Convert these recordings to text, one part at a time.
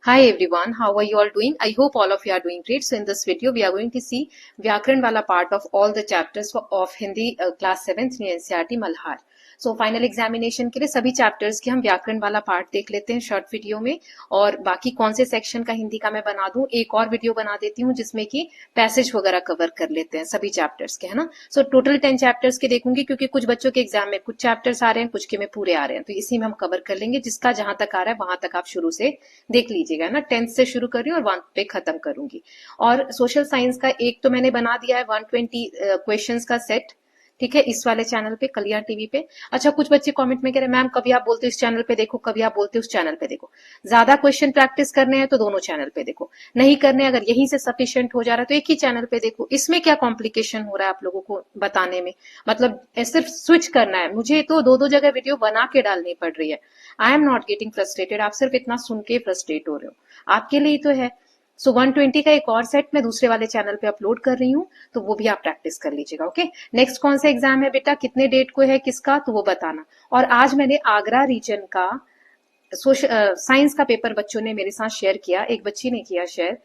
Hi everyone, how are you all doing? I hope all of you are doing great. So in this video, we are going to see व्याकरण वाला part of all the chapters of Hindi class 7th in NCERT Malhar. So final examination के लिए सभी chapters के हम व्याकरण वाला part देख लेते हैं शॉर्ट वीडियो में, और बाकी कौन से सेक्शन का हिंदी का मैं बना दूं, एक और वीडियो बना देती हूँ जिसमें कि पैसेज वगैरह कवर कर लेते हैं सभी चैप्टर्स के, है ना. सो टोटल 10 चैप्टर्स के देखूंगी, क्योंकि कुछ बच्चों के एग्जाम में कुछ चैप्टर्स आ रहे हैं, कुछ के में पूरे आ रहे हैं, तो इसी में हम कवर कर लेंगे. जिसका जहां तक आ रहा है वहां तक आप शुरू से देख लीजिएगा ना. 10th से शुरू कर रही हूँ और 1 पे खत्म करूंगी. और सोशल साइंस का एक तो मैंने बना दिया है 120 क्वेश्चंस का सेट, ठीक है, इस वाले चैनल पे कलियार टीवी पे. अच्छा, कुछ बच्चे कमेंट में कह रहे हैं मैम कभी आप बोलते हो इस चैनल पे देखो, कभी आप बोलते हो उस चैनल पे देखो. ज्यादा क्वेश्चन प्रैक्टिस करने हैं तो दोनों चैनल पे देखो, नहीं करने अगर यहीं से सफिशिएंट हो जा रहा है तो एक ही चैनल पे देखो. इसमें क्या कॉम्प्लिकेशन हो रहा है आप लोगों को बताने में, मतलब सिर्फ स्विच करना है. मुझे तो दो दो जगह वीडियो बना के डालनी पड़ रही है. I am not getting frustrated, आप सिर्फ इतना सुन के फ्रस्ट्रेट हो रहे हो, आपके लिए तो है. सो 120 का एक और सेट मैं दूसरे वाले चैनल पे अपलोड कर रही हूँ, तो वो भी आप प्रैक्टिस कर लीजिएगा. ओके, नेक्स्ट कौन सा एग्जाम है बेटा, कितने डेट को है किसका, तो वो बताना. और आज मैंने आगरा रीजन का साइंस का पेपर बच्चों ने मेरे साथ शेयर किया. एक बच्ची ने किया शेयर.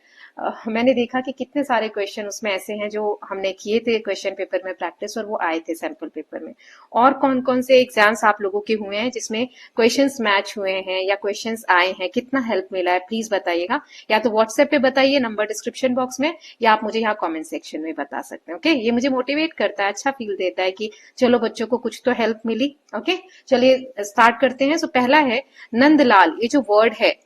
मैंने देखा कि कितने सारे क्वेश्चन उसमें ऐसे हैं जो हमने किए थे क्वेश्चन पेपर में प्रैक्टिस, और वो आए थे सैंपल पेपर में. और कौन कौन से एग्जाम्स आप लोगों के हुए हैं जिसमें क्वेश्चंस मैच हुए हैं या क्वेश्चंस आए हैं, कितना हेल्प मिला है, प्लीज बताइएगा. या तो व्हाट्सएप पे बताइए, नंबर डिस्क्रिप्शन बॉक्स में, या आप मुझे यहाँ कॉमेंट सेक्शन में बता सकते हैं. ओके, ये मुझे मोटिवेट करता है, अच्छा फील देता है कि चलो बच्चों को कुछ तो हेल्प मिली. ओके, चलिए स्टार्ट करते हैं. सो पहला है नंदलाल. ये जो वर्ड है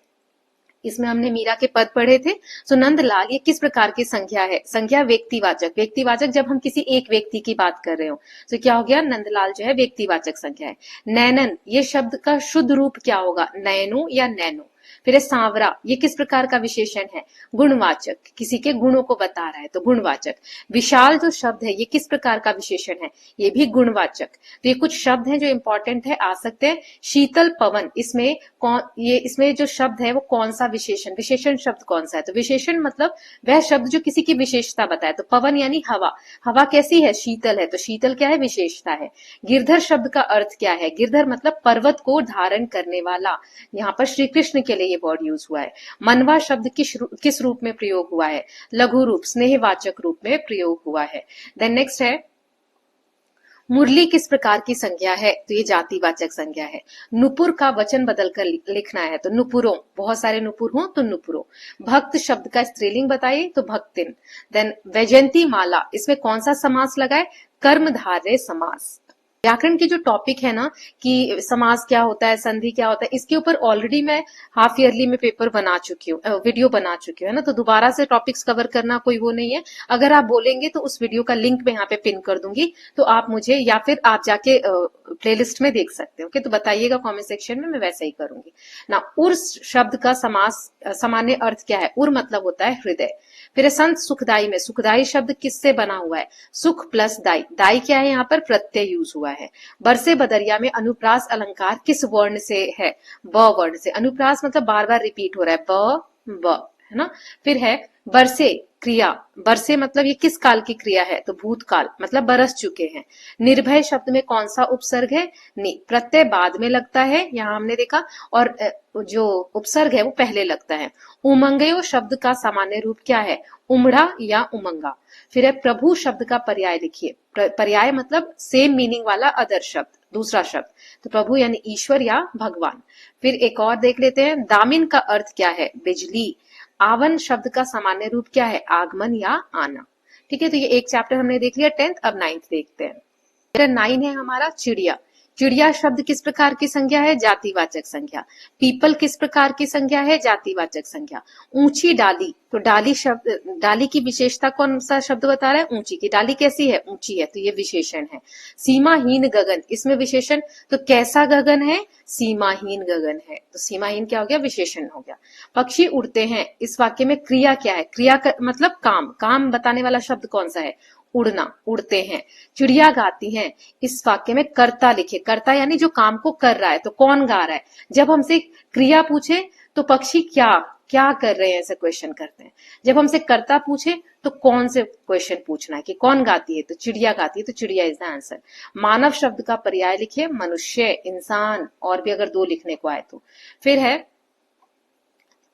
इसमें हमने मीरा के पद पढ़े थे. सो नंदलाल ये किस प्रकार की संज्ञा है. संज्ञा व्यक्तिवाचक. व्यक्तिवाचक जब हम किसी एक व्यक्ति की बात कर रहे हो तो क्या हो गया, नंदलाल जो है व्यक्तिवाचक संज्ञा है. नैनन ये शब्द का शुद्ध रूप क्या होगा, नयनो या नैनो. फिर है सांवरा, ये किस प्रकार का विशेषण है, गुणवाचक, किसी के गुणों को बता रहा है तो गुणवाचक. विशाल जो शब्द है ये किस प्रकार का विशेषण है, ये भी गुणवाचक. तो ये कुछ शब्द हैं जो इंपॉर्टेंट है, आ सकते हैं. शीतल पवन, इसमें कौन, ये इसमें जो शब्द है वो कौन सा विशेषण, विशेषण शब्द कौन सा है, तो विशेषण मतलब वह शब्द जो किसी की विशेषता बताए. तो पवन यानी हवा, हवा कैसी है, शीतल है, तो शीतल क्या है, विशेषता है. गिरधर शब्द का अर्थ क्या है, गिरधर मतलब पर्वत को धारण करने वाला. यहाँ पर श्री कृष्ण के लिए ये वर्ड यूज हुआ है. मनवा शब्द किस रूप में प्रयोग हुआ है, लघु रूप, स्नेहवाचक रूप में प्रयोग हुआ है. देन नेक्स्ट है मुरली किस प्रकार की संज्ञा है, तो ये जातिवाचक संज्ञा है. नुपुर का वचन बदलकर लिखना है तो नुपुरों, बहुत सारे नुपुर हो तो नुपुरों. भक्त शब्द का स्त्रीलिंग बताइए तो भक्तिन. देन वैजयंती माला, इसमें कौन सा समास लगाए, कर्मधारय समास. व्याकरण के जो टॉपिक है ना कि समास क्या होता है, संधि क्या होता है, इसके ऊपर ऑलरेडी मैं हाफ ईयरली में पेपर बना चुकी हूँ, वीडियो बना चुकी हूँ, है ना. तो दोबारा से टॉपिक्स कवर करना कोई वो नहीं है. अगर आप बोलेंगे तो उस वीडियो का लिंक मैं यहाँ पे पिन कर दूंगी, तो आप मुझे, या फिर आप जाके प्लेलिस्ट में देख सकते हो. तो बताइएगा कमेंट सेक्शन में, मैं वैसा ही करूंगी ना. उर शब्द का समास सामान्य अर्थ क्या है, उर मतलब होता है हृदय. फिर संत सुखदाई में, सुखदाई शब्द किससे बना हुआ है, सुख प्लस दाई. दाई क्या है, यहाँ पर प्रत्यय यूज हुआ है. बरसे बदरिया में अनुप्रास अलंकार किस वर्ण से है, ब वर्ण से. अनुप्रास मतलब बार बार रिपीट हो रहा है, ब, है ना. फिर है बरसे क्रिया, बरसे मतलब ये किस काल की क्रिया है, तो भूतकाल, मतलब बरस चुके हैं. निर्भय शब्द में कौन सा उपसर्ग है, नी. प्रत्यय बाद में लगता है, यहाँ हमने देखा, और जो उपसर्ग है वो पहले लगता है. उमंगयो शब्द का सामान्य रूप क्या है, उमड़ा या उमंगा. फिर है प्रभु शब्द का पर्याय लिखिए. पर्याय मतलब सेम मीनिंग वाला अदर शब्द, दूसरा शब्द, तो प्रभु यानी ईश्वर या भगवान. फिर एक और देख लेते हैं, दामिन का अर्थ क्या है, बिजली. आवन शब्द का सामान्य रूप क्या है, आगमन या आना. ठीक है, तो ये एक चैप्टर हमने देख लिया 10th. अब 9th देखते हैं. 9 है हमारा चिड़िया. चिड़िया शब्द किस प्रकार की संज्ञा है, जातिवाचक संज्ञा. पीपल किस प्रकार की संज्ञा है, जातिवाचक संज्ञा. ऊंची डाली, तो डाली शब्द, डाली की विशेषता कौन सा शब्द बता रहा है, ऊंची की. डाली कैसी है, ऊंची है, तो ये विशेषण है. सीमाहीन गगन, इसमें विशेषण, तो कैसा गगन है, सीमाहीन गगन है, तो सीमाहीन क्या हो गया, विशेषण हो गया. पक्षी उड़ते हैं, इस वाक्य में क्रिया क्या है, क्रिया मतलब काम, काम बताने वाला शब्द कौन सा है, उड़ना, उड़ते हैं. चिड़िया गाती हैं, इस वाक्य में कर्ता लिखे. कर्ता यानी जो काम को कर रहा है, तो कौन गा रहा है. जब हमसे क्रिया पूछे तो पक्षी क्या क्या कर रहे हैं, ऐसे क्वेश्चन करते हैं. जब हमसे कर्ता पूछे तो कौन से क्वेश्चन पूछना है कि कौन गाती है, तो चिड़िया गाती है, तो चिड़िया इज द आंसर. मानव शब्द का पर्याय लिखिए, मनुष्य, इंसान, और भी अगर 2 लिखने को आए तो. फिर है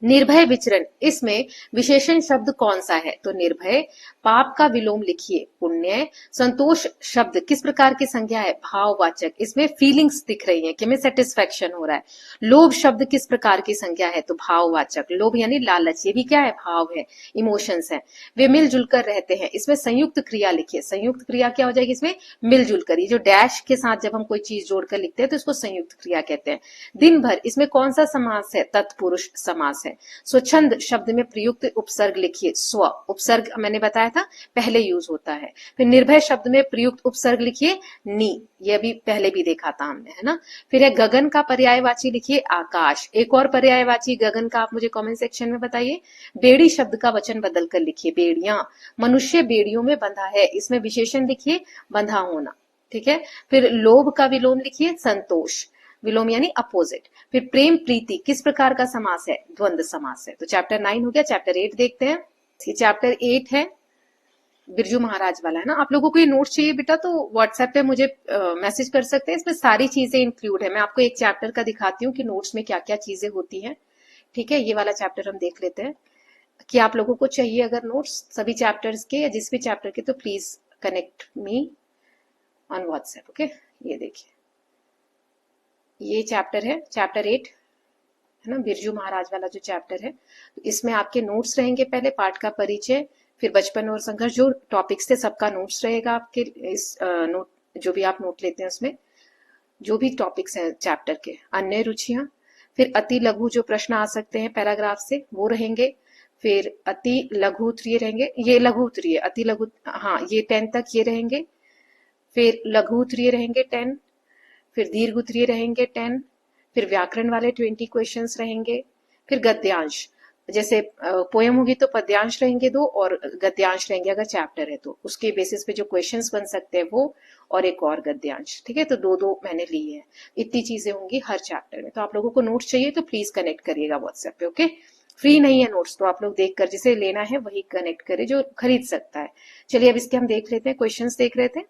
निर्भय विचरण, इसमें विशेषण शब्द कौन सा है? तो निर्भय। पाप का विलोम लिखिए पुण्य। संतोष शब्द किस प्रकार की संज्ञा है? भाववाचक, इसमें फीलिंग्स दिख रही है कि हमें सेटिस्फेक्शन हो रहा है। लोभ शब्द किस प्रकार की संज्ञा है? तो भाववाचक। लोभ यानी लालच, ये भी क्या है? भाव है, इमोशंस है। वे मिलजुल कर रहते हैं, इसमें संयुक्त क्रिया लिखिए। संयुक्त क्रिया क्या हो जाएगी इसमें? मिलजुल कर। ये जो डैश के साथ जब हम कोई चीज जोड़कर लिखते हैं तो इसको संयुक्त क्रिया कहते हैं। दिन भर, इसमें कौन सा समास है? तत्पुरुष समास है। स्वच्छंद शब्द में प्रयुक्त उपसर्ग लिखिए। स्व उपसर्ग मैंने बताया था पहले यूज होता है। फिर निर्भय शब्द में प्रयुक्त उपसर्ग लिखिए नी, ये अभी पहले भी देखा था हमने, है ना। फिर है गगन का पर्यायवाची लिखिए आकाश। एक और पर्यायवाची गगन का आप मुझे कमेंट सेक्शन में बताइए। बेड़ी शब्द का वचन बदल कर लिखिए बेड़ियां। मनुष्य बेड़ियों में बंधा है, इसमें विशेषण लिखिए बंधा होना, ठीक है। फिर लोभ का विलोम लिखिए संतोष, विलोम यानी अपोजिट। फिर प्रेम प्रीति किस प्रकार का समास है? द्वंद्व समास है। तो चैप्टर 9 हो गया। चैप्टर 8 देखते हैं। ये चैप्टर 8 है, बिरजू महाराज वाला, है ना। आप लोगों को ये नोट्स चाहिए बेटा तो व्हाट्सएप पे मुझे मैसेज कर सकते हैं, इसमें सारी चीजें इंक्लूड है। मैं आपको एक चैप्टर का दिखाती हूँ कि नोट्स में क्या क्या चीजें होती हैं, ठीक है। ये वाला चैप्टर हम देख लेते हैं कि आप लोगों को चाहिए अगर नोट्स सभी चैप्टर्स के या जिस भी चैप्टर के, तो please connect me on WhatsApp, okay. ये देखिए, ये चैप्टर है, चैप्टर 8, है ना, बिरजू महाराज वाला जो चैप्टर है। इसमें आपके नोट्स रहेंगे, पहले पाठ का परिचय, फिर बचपन और संघर्ष, जो टॉपिक्स थे सबका नोट्स रहेगा आपके इस नोट, जो भी आप नोट लेते हैं उसमें जो भी टॉपिक्स हैं चैप्टर के। अन्य रुचियां, फिर अति लघु जो प्रश्न आ सकते हैं पैराग्राफ से वो रहेंगे। फिर अति लघु उत्तरीय रहेंगे, ये लघु उत्तरीय, अति लघु, हाँ ये 10 तक ये रहेंगे। फिर लघु उत्तरीय रहेंगे 10, फिर दीर्घ उत्तरीय रहेंगे 10, फिर व्याकरण वाले 20 क्वेश्चंस रहेंगे। फिर गद्यांश, जैसे पोयम होगी तो पद्यांश रहेंगे 2 और गद्यांश रहेंगे अगर चैप्टर है तो, उसके बेसिस पे जो क्वेश्चंस बन सकते हैं वो, और एक और गद्यांश, ठीक है। तो 2-2 मैंने लिए हैं। इतनी चीजें होंगी हर चैप्टर में। तो आप लोगों को नोट्स चाहिए तो प्लीज कनेक्ट करिएगा व्हाट्सएप पे, ओके। फ्री नहीं है नोट्स, तो आप लोग देखकर जिसे लेना है वही कनेक्ट करे जो खरीद सकता है। चलिए अब इसके हम देख लेते हैं, क्वेश्चन देख रहे थे।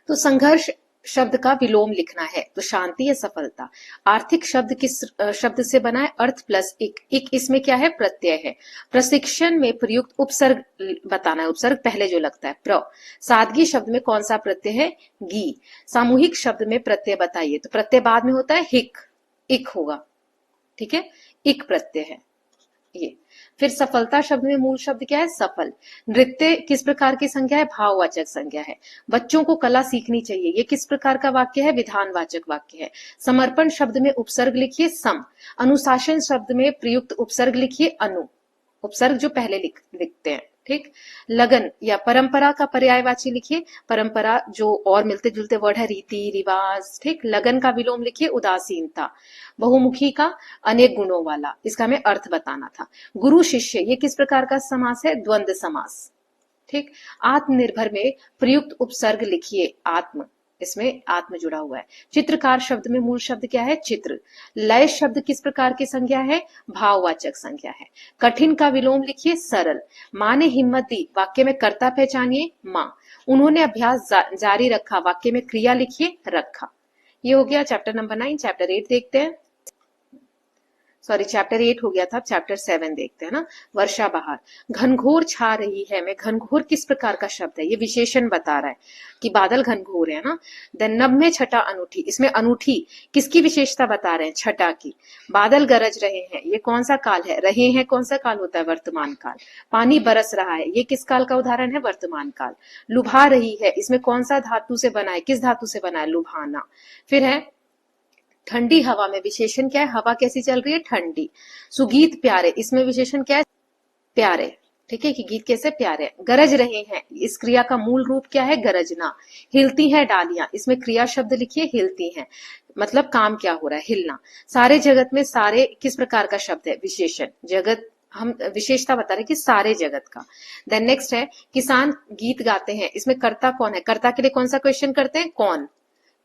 तो संघर्ष शब्द का विलोम लिखना है, तो शांति या सफलता। आर्थिक शब्द किस शब्द से बना है? अर्थ प्लस इक इसमें क्या है? प्रत्यय है। प्रशिक्षण में प्रयुक्त उपसर्ग बताना है, उपसर्ग पहले जो लगता है प्र। सादगी शब्द में कौन सा प्रत्यय है? गी। सामूहिक शब्द में प्रत्यय बताइए, तो प्रत्यय बाद में होता है हिक, इक होगा, ठीक है, इक प्रत्यय है ये। फिर सफलता शब्द में मूल शब्द क्या है? सफल। नृत्य किस प्रकार की संज्ञा है? भाववाचक संज्ञा है। बच्चों को कला सीखनी चाहिए, ये किस प्रकार का वाक्य है? विधानवाचक वाक्य है। समर्पण शब्द में उपसर्ग लिखिए सम। अनुशासन शब्द में प्रयुक्त उपसर्ग लिखिए अनु, उपसर्ग जो पहले लिखते हैं, ठीक। लगन या परंपरा का पर्यायवाची लिखिए परंपरा, जो और मिलते जुलते वर्ड है रीति रिवाज, ठीक। लगन का विलोम लिखिए उदासीनता। बहुमुखी का अनेक गुणों वाला, इसका हमें अर्थ बताना था। गुरु शिष्य, ये किस प्रकार का समास है? द्वंद्व समास, ठीक। आत्मनिर्भर में प्रयुक्त उपसर्ग लिखिए आत्म, इसमें आत्म जुड़ा हुआ है। चित्रकार शब्द में मूल शब्द क्या है? चित्र। लय शब्द किस प्रकार की संज्ञा है? भाववाचक संज्ञा है। कठिन का विलोम लिखिए सरल। माँ ने हिम्मत दी, वाक्य में कर्ता पहचानिए माँ। उन्होंने अभ्यास जारी रखा, वाक्य में क्रिया लिखिए रखा। ये हो गया चैप्टर नंबर 9। चैप्टर 8 देखते हैं। सॉरी चैप्टर 8 हो गया था, चैप्टर 7 देखते हैं ना। वर्षा बहार, घनघोर छा रही है में घनघोर किस प्रकार का शब्द है? ये विशेषण बता रहा है कि बादल घनघोर है ना। देन नभ में छटा अनूठी, इसमें अनूठी किसकी विशेषता बता रहे हैं? छटा की। बादल गरज रहे हैं, ये कौन सा काल है? रहे हैं कौन सा काल होता है? वर्तमान काल। पानी बरस रहा है, ये किस काल का उदाहरण है? वर्तमान काल। लुभा रही है, इसमें कौन सा धातु से बना है? किस धातु से बना है? लुभाना। फिर है ठंडी हवा में विशेषण क्या है? हवा कैसी चल रही है? ठंडी। सुगीत प्यारे, इसमें विशेषण क्या है? प्यारे, ठीक है, कि गीत कैसे प्यारे। गरज रहे हैं, इस क्रिया का मूल रूप क्या है? गरजना। हिलती हैं डालियां, इसमें क्रिया शब्द लिखिए हिलती हैं, मतलब काम क्या हो रहा है? हिलना। सारे जगत में, सारे किस प्रकार का शब्द है? विशेषण। जगत हम विशेषता बता रहे कि सारे जगत का। देन नेक्स्ट है किसान गीत गाते हैं, इसमें कर्ता कौन है? कर्ता के लिए कौन सा क्वेश्चन करते हैं? कौन,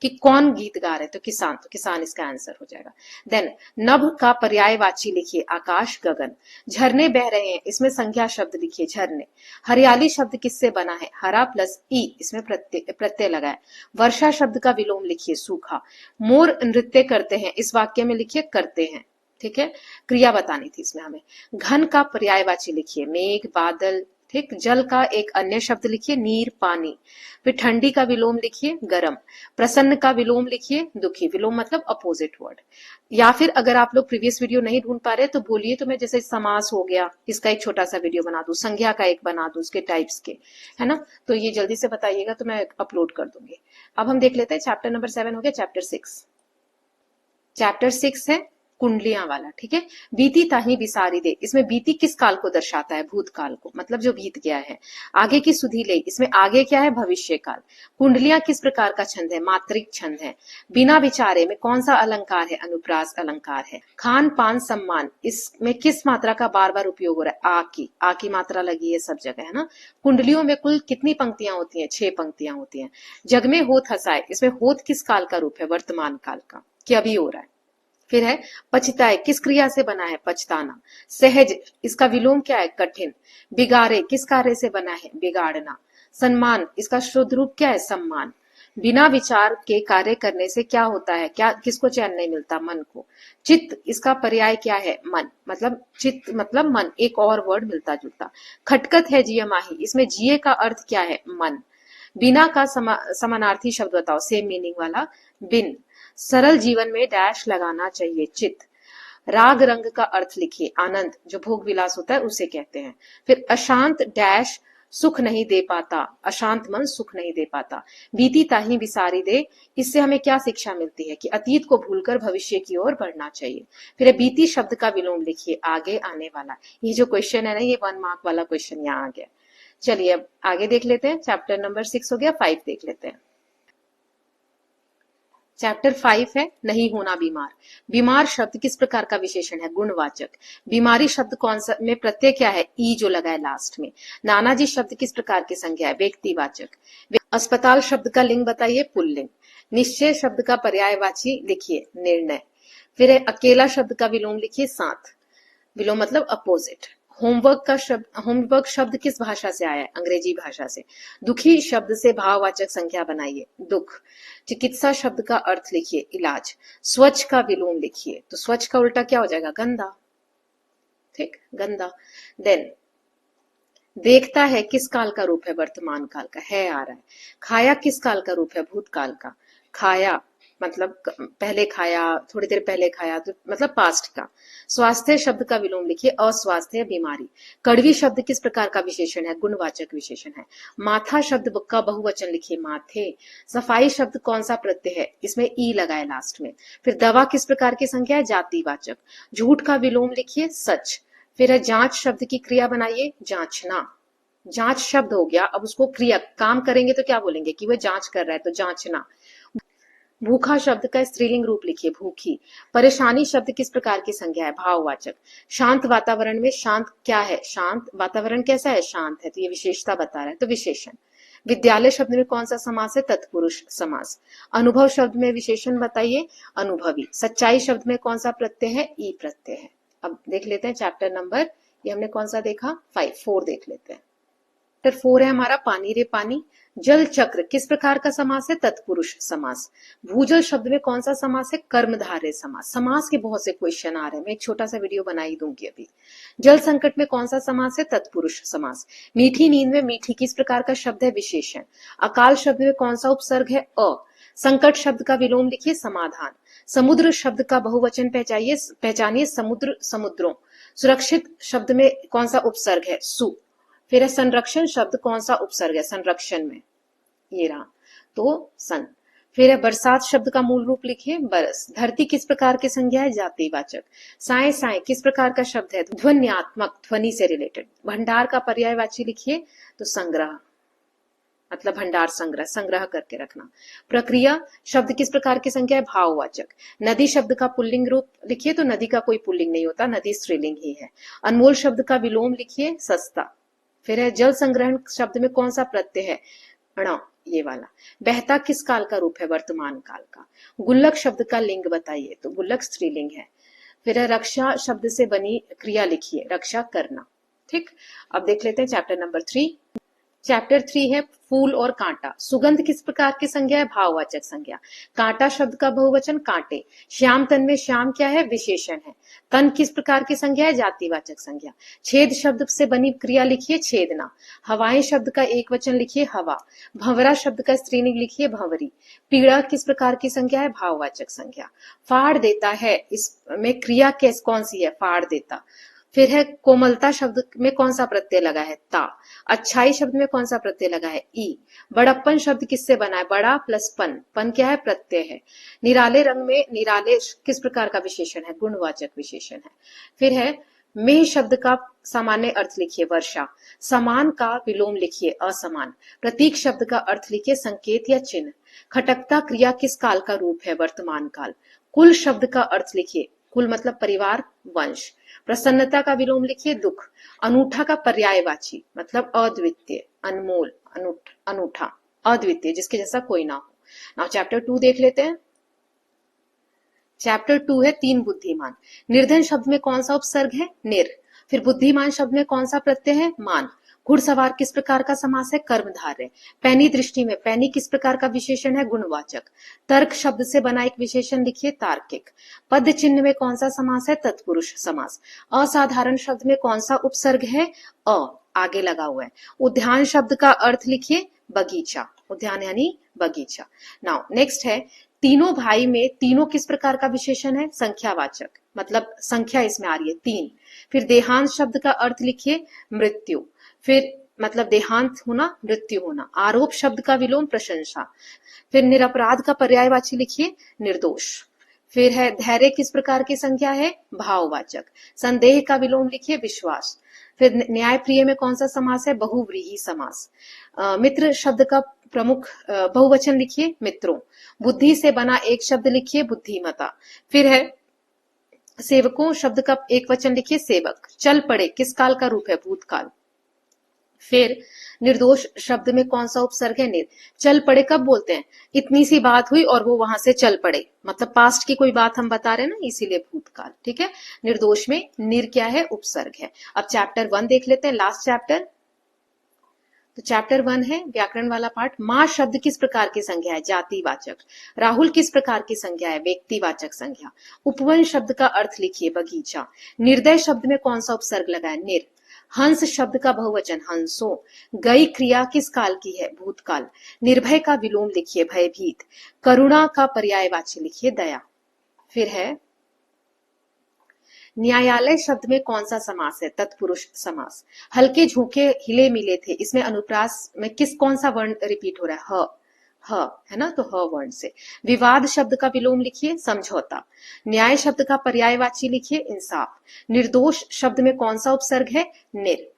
कि कौन गीत गा रहे? तो किसान इसका आंसर हो जाएगा। देन नभ का पर्यायवाची लिखिए आकाश गगन। झरने बह रहे हैं, इसमें संज्ञा शब्द लिखिए झरने। हरियाली शब्द किससे बना है? हरा प्लस ई, इसमें प्रत्यय लगा है। वर्षा शब्द का विलोम लिखिए सूखा। मोर नृत्य करते हैं, इस वाक्य में लिखिए करते हैं, ठीक है, क्रिया बतानी थी इसमें हमें। घन का पर्यायवाची लिखिए, मेघ, बादल। ठीक, जल का एक अन्य शब्द लिखिए, नीर, पानी। फिर ठंडी का विलोम लिखिए, गर्म। प्रसन्न का विलोम लिखिए, दुखी। विलोम मतलब अपोजिट वर्ड। या फिर अगर आप लोग प्रीवियस वीडियो नहीं ढूंढ पा रहे तो बोलिए, तो मैं जैसे समास हो गया इसका एक छोटा सा वीडियो बना दूं, संज्ञा का एक बना दूं, उसके टाइप्स के, है ना। तो ये जल्दी से बताइएगा तो मैं अपलोड कर दूंगी। अब हम देख लेते हैं, चैप्टर नंबर 7 हो गया, चैप्टर 6। चैप्टर 6 है कुंडलियां वाला। ठीक है, बीती ताही बिसारी दे, इसमें बीती किस काल को दर्शाता है? भूतकाल को, मतलब जो बीत गया है। आगे की सुधी ले, इसमें आगे क्या है? भविष्य काल। कुंडलियां किस प्रकार का छंद है? मात्रिक छंद है। बिना विचारे में कौन सा अलंकार है? अनुप्रास अलंकार है। खान पान सम्मान, इसमें किस मात्रा का बार बार उपयोग हो रहा है? आ की मात्रा लगी है सब जगह, है ना। कुंडलियों में कुल कितनी पंक्तियां होती हैं? 6 पंक्तियां होती हैं। जग में होत हसाए, इसमें होत किस काल का रूप है? वर्तमान काल का, कि अभी हो रहा है। फिर है पछताए, किस क्रिया से बना है? पछताना। सहज, इसका विलोम क्या है? कठिन। बिगाड़े, किस कार्य से बना है? बिगाड़ना। सम्मान, इसका शुद्ध रूप क्या है? सम्मान। बिना विचार के कार्य करने से क्या होता है? क्या, किसको चैन नहीं मिलता? मन को। चित्त, इसका पर्याय क्या है? मन, मतलब चित्त मतलब मन, एक और वर्ड मिलता जुलता। खटकत है जिय माही, इसमें जिये का अर्थ क्या है? मन। बिना का समानार्थी शब्द बताओ, सेम मीनिंग वाला। बिन। सरल जीवन में डैश लगाना चाहिए, चित्त। राग रंग का अर्थ लिखिए, आनंद, जो भोग विलास होता है उसे कहते हैं। फिर अशांत डैश सुख नहीं दे पाता, अशांत मन सुख नहीं दे पाता। बीती ताही बिसारी दे, इससे हमें क्या शिक्षा मिलती है? कि अतीत को भूलकर भविष्य की ओर बढ़ना चाहिए। फिर बीती शब्द का विलोम लिखिए, आगे आने वाला। ये जो क्वेश्चन है ना, ये 1 मार्क वाला क्वेश्चन यहाँ आ गया। चलिए अब आगे देख लेते हैं, चैप्टर नंबर 6 हो गया, 5 देख लेते हैं। चैप्टर 5 है नहीं होना बीमार। बीमार शब्द किस प्रकार का विशेषण है? गुणवाचक। बीमारी शब्द कौन सा में प्रत्यय क्या है? ई जो लगा है लास्ट में। नानाजी शब्द किस प्रकार की संज्ञा है? व्यक्तिवाचक। अस्पताल शब्द का लिंग बताइए, पुल्लिंग। निश्चय शब्द का पर्यायवाची लिखिए, निर्णय। फिर अकेला शब्द का विलोम लिखिए, साथ। विलोम मतलब अपोजिट। होमवर्क शब्द किस भाषा से आया है? अंग्रेजी भाषा से। दुखी शब्द से भाववाचक संख्या बनाइए, दुख। चिकित्सा शब्द का अर्थ लिखिए, इलाज। स्वच्छ का विलोम लिखिए, तो स्वच्छ का उल्टा क्या हो जाएगा? गंदा। ठीक, गंदा। देन देखता है किस काल का रूप है? वर्तमान काल का, है आ रहा है। खाया किस काल का रूप है? भूतकाल का। खाया मतलब पहले खाया, थोड़ी देर पहले खाया, तो मतलब पास्ट का। स्वास्थ्य शब्द का विलोम लिखिए, अस्वास्थ्य, बीमारी। कड़वी शब्द किस प्रकार का विशेषण है? गुणवाचक विशेषण है। माथा शब्द का बहुवचन लिखिए, माथे। सफाई शब्द कौन सा प्रत्यय है? इसमें ई लगा है लास्ट में। फिर दवा किस प्रकार की संख्या है? जातिवाचक। झूठ का विलोम लिखिए, सच। फिर है जांच शब्द की क्रिया बनाइए, जांचना। जांच शब्द हो गया, अब उसको क्रिया, काम करेंगे तो क्या बोलेंगे? कि वह जांच कर रहा है, तो जांचना। भूखा शब्द का स्त्रीलिंग रूप लिखिए, भूखी। परेशानी शब्द किस प्रकार की संज्ञा है? भाववाचक। शांत वातावरण में शांत क्या है? शांत वातावरण कैसा है? शांत है, तो ये विशेषता बता रहा है, तो विशेषण। विद्यालय शब्द में कौन सा समास है? तत्पुरुष समास। अनुभव शब्द में विशेषण बताइए, अनुभवी। सच्चाई शब्द में कौन सा प्रत्यय है? ई प्रत्यय है। अब देख लेते हैं चैप्टर नंबर, ये हमने कौन सा देखा? 4 देख लेते हैं। चैप्टर 4 है हमारा, पानी रे पानी। जल चक्र किस प्रकार का समास है? तत्पुरुष समास। भूजल शब्द में कौन सा समास है? कर्मधारय समास। समास के बहुत से क्वेश्चन आ रहे हैं, मैं एक छोटा सा वीडियो बना ही दूंगी अभी। जल संकट में कौन सा समास है? तत्पुरुष समास। मीठी नींद में मीठी किस प्रकार का शब्द है? विशेषण। अकाल शब्द में कौन सा उपसर्ग है? अ। संकट शब्द का विलोम लिखिए, समाधान। समुद्र शब्द का बहुवचन पहचानिए, समुद्र, समुद्रों। सुरक्षित शब्द में कौन सा उपसर्ग है? सु। फिर है संरक्षण शब्द कौन सा उपसर्ग है? संरक्षण में, ये रहा, तो सन। फिर है बरसात शब्द का मूल रूप लिखिए, बरस। धरती किस प्रकार की संज्ञा है? जातिवाचक। साए साए किस प्रकार का शब्द है? ध्वन्यात्मक, ध्वनि से रिलेटेड। भंडार का पर्यायवाची लिखिए, तो संग्रह, मतलब भंडार, संग्रह, संग्रह करके रखना। प्रक्रिया शब्द किस प्रकार की संख्या है? भाववाचक। नदी शब्द का पुल्लिंग रूप लिखिए, तो नदी का कोई पुल्लिंग नहीं होता, नदी स्त्रीलिंग ही है। अनमोल शब्द का विलोम लिखिए, सस्ता। फिर है जल संग्रहण शब्द में कौन सा प्रत्यय है? ण, ये वाला। बहता किस काल का रूप है? वर्तमान काल का। गुल्लक शब्द का लिंग बताइए, तो गुल्लक स्त्रीलिंग है। फिर है रक्षा शब्द से बनी क्रिया लिखिए, रक्षा करना। ठीक, अब देख लेते हैं चैप्टर नंबर 3। चैप्टर 3 है फूल और कांटा। सुगंध किस प्रकार की संज्ञा है? भाववाचक संज्ञा। कांटा शब्द का बहुवचन कांटे। श्याम तन में श्याम क्या है? विशेषण है। तन किस प्रकार की संज्ञा है? जातिवाचक संज्ञा। छेद शब्द से बनी क्रिया लिखिए छेदना। हवाएं शब्द का एक वचन लिखिए हवा। भंवरा शब्द का स्त्रीलिंग लिखिए भंवरी। पीड़ा किस प्रकार की संज्ञा है? भाववाचक संज्ञा। फाड़ देता है, इसमें क्रिया कौन सी है? फाड़ देता। फिर है कोमलता शब्द में कौन सा प्रत्यय लगा है? ता। अच्छाई शब्द में कौन सा प्रत्यय लगा है? ई। बड़प्पन शब्द किससे बना है? बड़ा प्लस पन। पन क्या है? प्रत्यय है। निराले रंग में निराले किस प्रकार का विशेषण है? गुणवाचक विशेषण है। फिर है मेह शब्द का सामान्य अर्थ लिखिए वर्षा। समान का विलोम लिखिए असमान। प्रतीक शब्द का अर्थ लिखिए संकेत या चिन्ह। खटकता क्रिया किस काल का रूप है? वर्तमान काल। कुल शब्द का अर्थ लिखिए, कुल मतलब परिवार, वंश। प्रसन्नता का विलोम लिखिए दुख। अनूठा का पर्यायवाची मतलब अद्वितीय, अनमोल, अनूठा, अद्वितीय, जिसके जैसा कोई ना हो। नाउ चैप्टर 2 देख लेते हैं। चैप्टर 2 है तीन बुद्धिमान। निर्धन शब्द में कौन सा उपसर्ग है? निर। फिर बुद्धिमान शब्द में कौन सा प्रत्यय है? मान। घुड़सवार किस प्रकार का समास है? कर्मधारय। पैनी दृष्टि में पैनी किस प्रकार का विशेषण है? गुणवाचक। तर्क शब्द से बना एक विशेषण लिखिए तार्किक। पद चिन्ह में कौन सा समास है? तत्पुरुष समास। असाधारण शब्द में कौन सा उपसर्ग है? अ आगे लगा हुआ है। उद्यान शब्द का अर्थ लिखिए बगीचा। उद्यान यानी बगीचा। नाउ नेक्स्ट है तीनों भाई में तीनों किस प्रकार का विशेषण है? संख्यावाचक, मतलब संख्या इसमें आ रही है तीन। फिर देहांत शब्द का अर्थ लिखिए मृत्यु। फिर मतलब देहांत होना, मृत्यु होना। आरोप शब्द का विलोम प्रशंसा। फिर निरपराध का पर्यायवाची लिखिए निर्दोष। फिर है धैर्य किस प्रकार की संख्या है? भाववाचक। संदेह का विलोम लिखिए विश्वास। फिर न्याय प्रिय में कौन सा समास है? बहुव्रीहि समास। मित्र शब्द का प्रमुख बहुवचन लिखिए मित्रों। बुद्धि से बना एक शब्द लिखिए बुद्धिमता। फिर है सेवकों शब्द का एक वचन लिखिए सेवक। चल पड़े किस काल का रूप है? भूतकाल। फिर निर्दोष शब्द में कौन सा उपसर्ग है? निर। चल पड़े कब बोलते हैं? इतनी सी बात हुई और वो वहां से चल पड़े, मतलब पास्ट की कोई बात हम बता रहे हैं ना, इसीलिए भूतकाल। ठीक है, निर्दोष में निर क्या है? उपसर्ग है। अब चैप्टर 1 देख लेते हैं, लास्ट चैप्टर। तो चैप्टर 1 है व्याकरण वाला पार्ट। माँ शब्द किस प्रकार की संज्ञा है? जातिवाचक। राहुल किस प्रकार की संज्ञा है? व्यक्तिवाचक संज्ञा। उपवन शब्द का अर्थ लिखिए बगीचा। निर्दय शब्द में कौन सा उपसर्ग लगा है? निर। हंस शब्द का बहुवचन हंसों। गई क्रिया किस काल की है? भूतकाल। निर्भय का विलोम लिखिए भयभीत। करुणा का पर्यायवाची लिखिए दया। फिर है न्यायालय शब्द में कौन सा समास है? तत्पुरुष समास। हल्के झोंके हिले मिले थे, इसमें अनुप्रास में कौन सा वर्ण रिपीट हो रहा है? ह है ना, तो ह वर्ण से। विवाद शब्द का विलोम लिखिए समझौता। न्याय शब्द का पर्यायवाची लिखिए इंसाफ। निर्दोष शब्द में कौन सा उपसर्ग है? निर।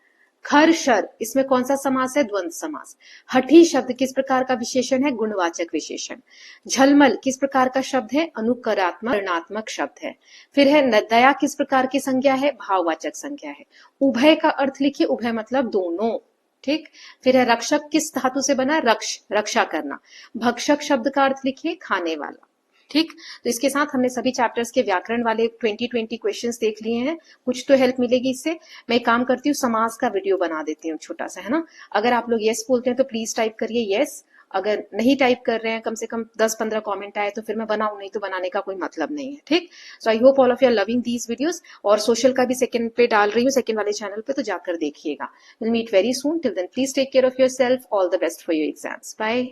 खर शर इसमें कौन सा समास है? द्वंद्व समास। हठी शब्द किस प्रकार का विशेषण है? गुणवाचक विशेषण। झलमल किस प्रकार का शब्द है? अनुकरात्मक ऋणात्मक शब्द है। फिर है दया किस प्रकार की संज्ञा है? भाववाचक संज्ञा है। उभय का अर्थ लिखिए, उभय मतलब दोनों। ठीक। फिर है रक्षक किस धातु से बना? रक्ष, रक्षा करना। भक्षक शब्द का अर्थ लिखिए खाने वाला। ठीक, तो इसके साथ हमने सभी चैप्टर्स के व्याकरण वाले 20 क्वेश्चंस देख लिए हैं। कुछ तो हेल्प मिलेगी इससे। मैं काम करती हूँ, समास का वीडियो बना देती हूँ छोटा सा, है ना। अगर आप लोग यस बोलते हैं तो प्लीज टाइप करिए यस। अगर नहीं टाइप कर रहे हैं, कम से कम 10-15 कमेंट आए तो फिर मैं बनाऊं, नहीं तो बनाने का कोई मतलब नहीं है। ठीक, so I hope all of you are loving these videos. और सोशल का भी सेकंड पे डाल रही हूँ, सेकंड वाले चैनल पे, तो जाकर देखिएगा। Will meet very soon. Till then please take care of yourself. All the best for your exams. Bye.